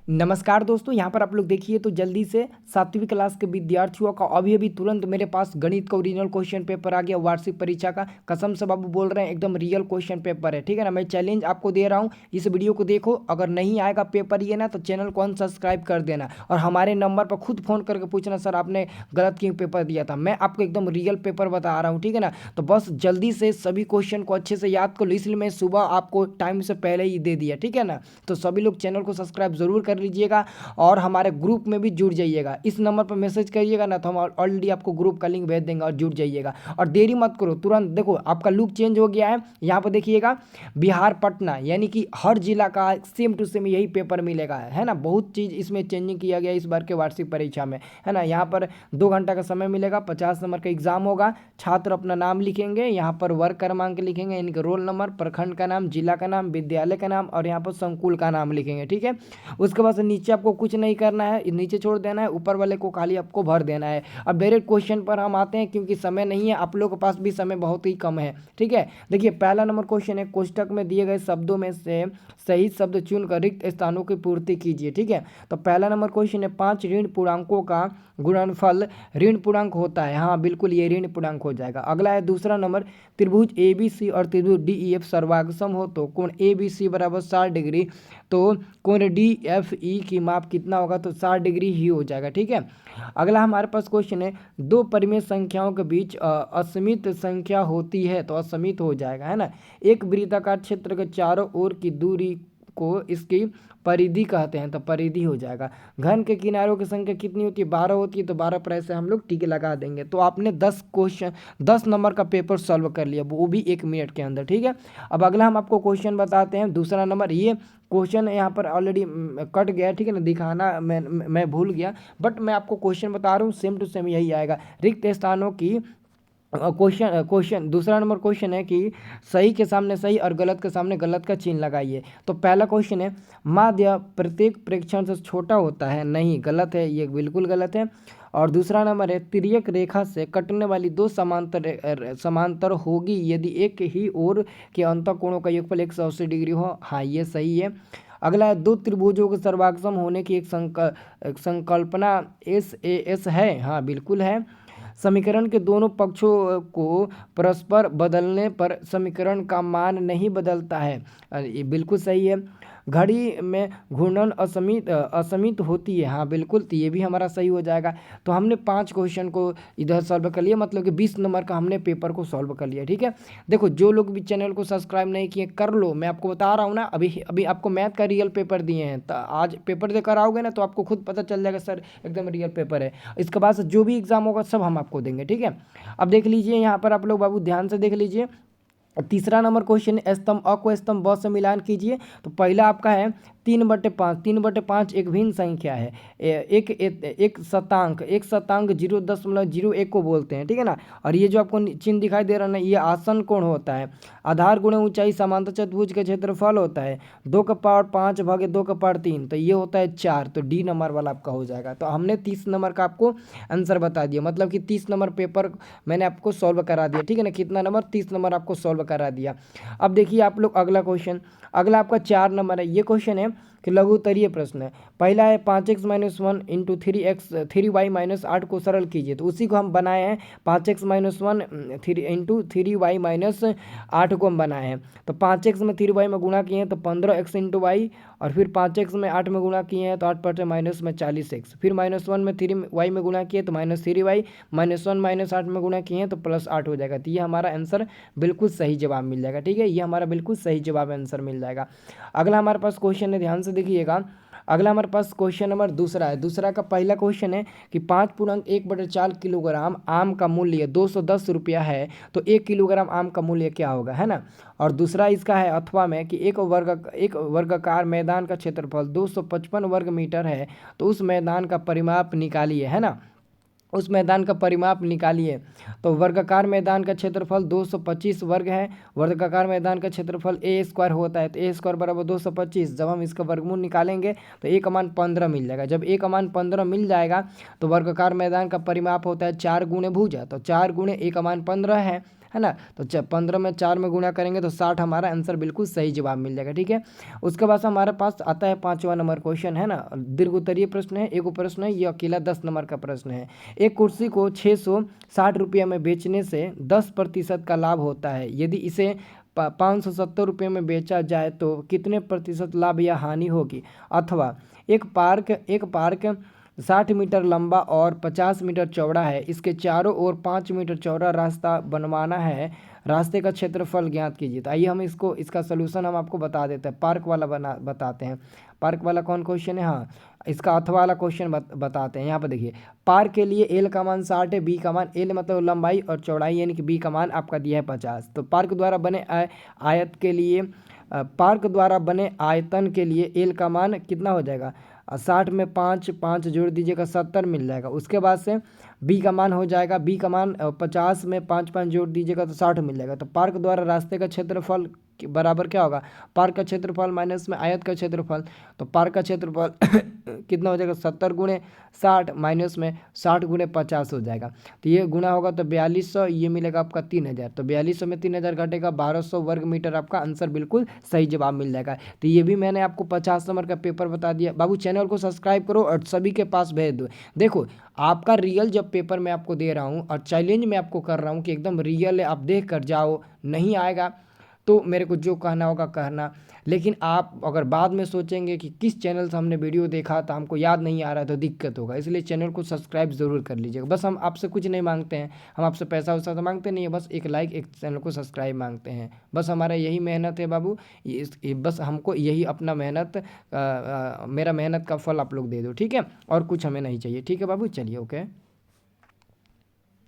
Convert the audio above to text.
नमस्कार दोस्तों, यहाँ पर आप लोग देखिए तो जल्दी से 7वीं क्लास के विद्यार्थियों का अभी अभी तुरंत मेरे पास गणित का ओरिजिनल क्वेश्चन पेपर आ गया वार्षिक परीक्षा का। कसम से बाबू बोल रहे हैं, एकदम रियल क्वेश्चन पेपर है, ठीक है ना। मैं चैलेंज आपको दे रहा हूँ, इस वीडियो को देखो। अगर नहीं आएगा पेपर ये ना तो चैनल को अनसब्सक्राइब कर देना और हमारे नंबर पर खुद फोन करके पूछना सर आपने गलत क्यों पेपर दिया था। मैं आपको एकदम रियल पेपर बता रहा हूँ, ठीक है ना। तो बस जल्दी से सभी क्वेश्चन को अच्छे से याद कर लो, इसलिए मैं सुबह आपको टाइम से पहले ही दे दिया, ठीक है ना। तो सभी लोग चैनल को सब्सक्राइब जरूर कर लीजिएगा और हमारे ग्रुप में भी जुड़ जाइएगा। इस नंबर पर मैसेज करिएगा ना तो हम ऑलरेडी आपको ग्रुप का लिंक भेज देंगे और जुड़ जाइएगा। और देरी मत करो, तुरंत देखो आपका लुक चेंज हो गया है। यहाँ पर देखिएगा बिहार पटना, यानी कि हर जिला का सेम टू सेम यही पेपर मिलेगा, है ना। बहुत चीज़ इसमें चेंजिंग किया गया इस बार के वार्षिक परीक्षा में, है ना। यहाँ पर 2 घंटा का समय मिलेगा, 50 नंबर का एग्जाम होगा। छात्र अपना नाम लिखेंगे, यहाँ पर वर्ग क्रमांक लिखेंगे, इनके रोल नंबर, प्रखंड का नाम, जिला का नाम, विद्यालय का नाम और यहाँ पर संकुल का नाम लिखेंगे, ठीक है। उसके बाद से नीचे आपको कुछ नहीं करना है, नीचे छोड़ देना है, ऊपर वाले को खाली आपको भर देना है। अब डायरेक्ट क्वेश्चन पर हम आते हैं, क्योंकि समय नहीं है, आप लोगों के पास भी समय बहुत ही कम है, ठीक है। देखिए पहला नंबर क्वेश्चन है, कोष्टक में दिए गए शब्दों में से सही शब्द चुनकर रिक्त स्थानों की पूर्ति कीजिए, ठीक है। तो पहला नंबर क्वेश्चन है, 5 ऋण पूर्णांकों का गुणनफल ऋण पूर्णांक होता है। हाँ बिल्कुल, ये ऋण पूर्णांक हो जाएगा। अगला है दूसरा नंबर, त्रिभुज ए बी सी और त्रिभुज डी ई एफ सर्वांगसम हो तो कोण ए बी सी बराबर 60 डिग्री, तो कोण डी एफ ई की माप कितना होगा, तो 60 डिग्री ही हो जाएगा, ठीक है। अगला हमारे पास क्वेश्चन है, दो परिमेय संख्याओं के बीच असीमित संख्या होती है तो असीमित हो जाएगा, है ना। एक वृत्ताकार क्षेत्र के चारों ओर की दूरी को इसकी परिधि कहते हैं, तो परिधि हो जाएगा। घन के किनारों की संख्या कितनी होती है, 12 होती है, तो 12 पर ऐसे हम लोग टिक लगा देंगे। तो आपने 10 नंबर का पेपर सॉल्व कर लिया, वो भी 1 मिनट के अंदर, ठीक है। अब अगला हम आपको क्वेश्चन बताते हैं, दूसरा नंबर। ये क्वेश्चन यहाँ पर ऑलरेडी कट गया, ठीक है ना, दिखाना मैं भूल गया, बट मैं आपको क्वेश्चन बता रहा हूँ, सेम टू सेम यही आएगा। रिक्त स्थानों की क्वेश्चन दूसरा नंबर क्वेश्चन है कि सही के सामने सही और गलत के सामने गलत का चिन्ह लगाइए। तो पहला क्वेश्चन है, माध्य प्रत्येक प्रेक्षण से छोटा होता है, नहीं गलत है, ये बिल्कुल गलत है। और दूसरा नंबर है, तिर्यक रेखा से कटने वाली दो समांतर होगी यदि एक ही ओर के अंतःकोणों का योगफल 180 डिग्री हो, हाँ ये सही है। अगला है, दो त्रिभुजों के सर्वांगसम होने की एक संकल्पना एस ए एस है, हाँ बिल्कुल है। समीकरण के दोनों पक्षों को परस्पर बदलने पर समीकरण का मान नहीं बदलता है, ये बिल्कुल सही है। घड़ी में घूर्णन असमित होती है, हाँ बिल्कुल, तो ये भी हमारा सही हो जाएगा। तो हमने 5 क्वेश्चन को इधर सॉल्व कर लिया, मतलब कि 20 नंबर का हमने पेपर को सॉल्व कर लिया, ठीक है। देखो जो लोग भी चैनल को सब्सक्राइब नहीं किए कर लो, मैं आपको बता रहा हूँ ना, अभी अभी आपको मैथ का रियल पेपर दिए हैं, तो आज पेपर देकर आओगे ना तो आपको खुद पता चल जाएगा सर एकदम रियल पेपर है। इसके बाद से जो भी एग्जाम होगा सब हम आपको देंगे, ठीक है। अब देख लीजिए यहाँ पर आप लोग बाबू ध्यान से देख लीजिए। तीसरा नंबर क्वेश्चन, स्तंभ अ को स्तंभ ब से मिलान कीजिए। तो पहला आपका है 3/5, 3/5 एक भिन्न संख्या है, एक शतांक 0.01 को बोलते हैं, ठीक है ना। और ये जो आपको चिन्ह दिखाई दे रहा है ना, ये आसन कोण होता है। आधार गुणे ऊंचाई समांतर चतुर्भुज का क्षेत्रफल होता है, 2 का पावर 5 भागे 2 का पावर 3, तो ये होता है 4, तो डी नंबर वाला आपका हो जाएगा। तो हमने 30 नंबर का आपको आंसर बता दिया, मतलब कि 30 नंबर पेपर मैंने आपको सॉल्व करा दिया, ठीक है ना। कितना नंबर, 30 नंबर आपको सॉल्व करा दिया। अब देखिए आप लोग अगला क्वेश्चन, अगला आपका 4 नंबर है। ये क्वेश्चन है कि लघु उत्तरीय प्रश्न है। पहला है 5x - 1 इंटू 3y - 8 को सरल कीजिए, तो उसी को हम बनाए हैं। 5x - 1 इंटू 3y - 8 को हम बनाए हैं। तो 5x में 3y में गुणा किए हैं तो 15x इंटू वाई, और फिर 5x में 8 में गुणा किए हैं तो 8 पटे माइनस में 40x, फिर -1 में 3y में गुणा किए तो -3y, -1 - 8 में गुणा किए हैं तो +8 हो जाएगा। तो ये हमारा आंसर बिल्कुल सही जवाब मिल जाएगा, ठीक है। ये हमारा बिल्कुल सही जवाब आंसर मिल जाएगा। अगला हमारे पास क्वेश्चन है, ध्यान से देखिएगा। अगला हमारे पास क्वेश्चन नंबर दूसरा है। दूसरा का पहला क्वेश्चन है कि 5.1/4 किलोग्राम आम का मूल्य 210 रुपया है, तो 1 किलोग्राम आम का मूल्य क्या होगा, है ना। और दूसरा इसका है अथवा में कि एक वर्गाकार मैदान का क्षेत्रफल 255 वर्ग मीटर है, तो उस मैदान का परिमाप निकालिए, है ना। उस मैदान का परिमाप निकालिए। तो वर्गाकार मैदान का क्षेत्रफल 225 वर्ग है। वर्गाकार मैदान का क्षेत्रफल ए स्क्वायर होता है, तो ए स्क्वायर बराबर 225। जब हम इसका वर्गमूल निकालेंगे तो ए का मान 15 मिल जाएगा। जब ए का मान 15 मिल जाएगा तो वर्गाकार मैदान का परिमाप होता है 4 गुणे भुजा, तो 4 गुणे ए का मान 15 है। है ना। तो 15 में 4 में गुणा करेंगे तो 60 हमारा आंसर बिल्कुल सही जवाब मिल जाएगा। ठीक है, उसके बाद हमारे पास आता है 5वां नंबर क्वेश्चन, है ना। दीर्घ उत्तरीय प्रश्न है, एक प्रश्न है, ये अकेला 10 नंबर का प्रश्न है। एक कुर्सी को 660 रुपये में बेचने से 10% का लाभ होता है। यदि इसे 570 रुपये में बेचा जाए तो कितने प्रतिशत लाभ या हानि होगी। अथवा एक पार्क 60 मीटर लंबा और 50 मीटर चौड़ा है, इसके चारों ओर 5 मीटर चौड़ा रास्ता बनवाना है, रास्ते का क्षेत्रफल ज्ञात कीजिए। तो आइए हम इसका सलूशन हम आपको बता देते हैं। पार्क वाला बताते हैं। पार्क वाला कौन क्वेश्चन है, हाँ इसका अथवा वाला क्वेश्चन बताते हैं। यहाँ पर देखिए, पार्क के लिए एल का मान 60 है, बी का मान, एल मतलब लंबाई और चौड़ाई यानी कि बी का मान आपका दिया है 50। तो पार्क द्वारा बने पार्क द्वारा बने आयतन के लिए एल का मान कितना हो जाएगा, 60 में 5 जोड़ दीजिएगा 70 मिल जाएगा। उसके बाद से बी का मान हो जाएगा, बी का मान 50 में 5 जोड़ दीजिएगा तो 60 मिल जाएगा। तो पार्क द्वारा रास्ते का क्षेत्रफल बराबर क्या होगा, पार्क का क्षेत्रफल माइनस में आयत का क्षेत्रफल। तो पार्क का क्षेत्रफल कितना हो जाएगा, 70 गुणे 60 माइनस में 60 गुणे 50 हो जाएगा। तो ये गुना होगा तो 4200, ये मिलेगा आपका 3000। तो 4200 में 3000 घटेगा, 1200 वर्ग मीटर आपका आंसर बिल्कुल सही जवाब मिल जाएगा। तो ये भी मैंने आपको 50 नंबर का पेपर बता दिया। बाबू चैनल को सब्सक्राइब करो और सभी के पास भेज दो। देखो आपका रियल जब पेपर मैं आपको दे रहा हूँ और चैलेंज मैं आपको कर रहा हूँ कि एकदम रियल है, आप देख कर जाओ, नहीं आएगा तो मेरे को जो कहना होगा कहना। लेकिन आप अगर बाद में सोचेंगे कि किस चैनल से हमने वीडियो देखा था, हमको याद नहीं आ रहा तो दिक्कत होगा। इसलिए चैनल को सब्सक्राइब ज़रूर कर लीजिएगा। बस हम आपसे कुछ नहीं मांगते हैं, हम आपसे पैसा वैसा तो मांगते नहीं है, बस एक लाइक, एक चैनल को सब्सक्राइब मांगते हैं। बस हमारा यही मेहनत है बाबू, बस हमको यही अपना मेहनत, मेरा मेहनत का फल आप लोग दे दो, ठीक है, और कुछ हमें नहीं चाहिए। ठीक है बाबू, चलिए ओके।